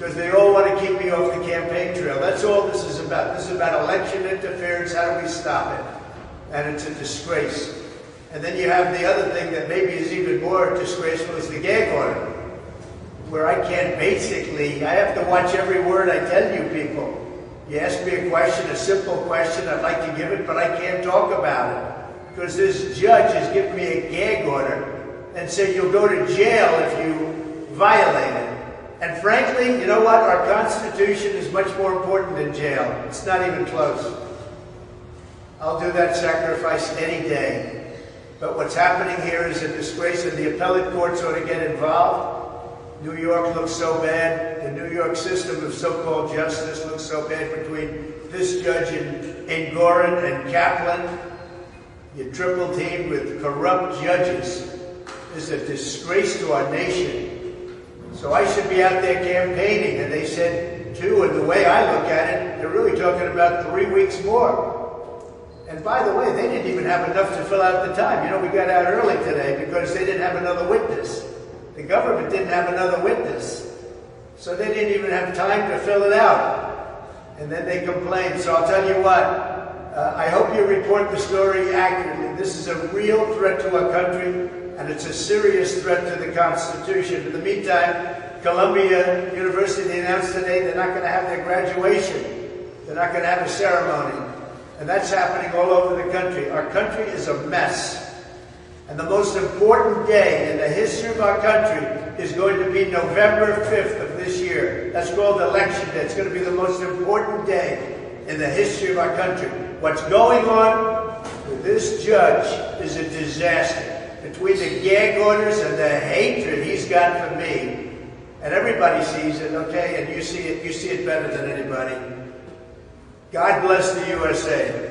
because they all want to keep me off the campaign trail. That's all this is about. This is about election interference. How do we stop it? And it's a disgrace. And then you have the other thing that maybe is even more disgraceful is the gag order, where I can't basically, I have to watch every word I tell you people. You ask me a question, a simple question, I'd like to give it, but I can't talk about it. Because this judge has given me a gag order and said you'll go to jail if you violate it. And frankly, you know what? Our Constitution is much more important than jail. It's not even close. I'll do that sacrifice any day. But what's happening here is a disgrace, and the appellate courts ought to get involved. New York looks so bad. The New York system of so-called justice looks so bad between this judge in Gorin and Kaplan. You triple teamed with corrupt judges. It's a disgrace to our nation. So I should be out there campaigning, and they said 2, and the way I look at it, they're really talking about 3 weeks more. And by the way, they didn't even have enough to fill out the time. You know, we got out early today because they didn't have another witness. The government didn't have another witness. So they didn't even have time to fill it out. And then they complained. So I'll tell you what, I hope you report the story accurately. This is a real threat to our country, and it's a serious threat to the Constitution. In the meantime, Columbia University announced today they're not going to have their graduation. They're not going to have a ceremony. And that's happening all over the country. Our country is a mess. And the most important day in the history of our country is going to be November 5th of this year. That's called Election Day. It's going to be the most important day in the history of our country. What's going on with this judge is a disaster. Between the gag orders and the hatred he's got for me, and everybody sees it, okay, and you see it better than anybody. God bless the USA.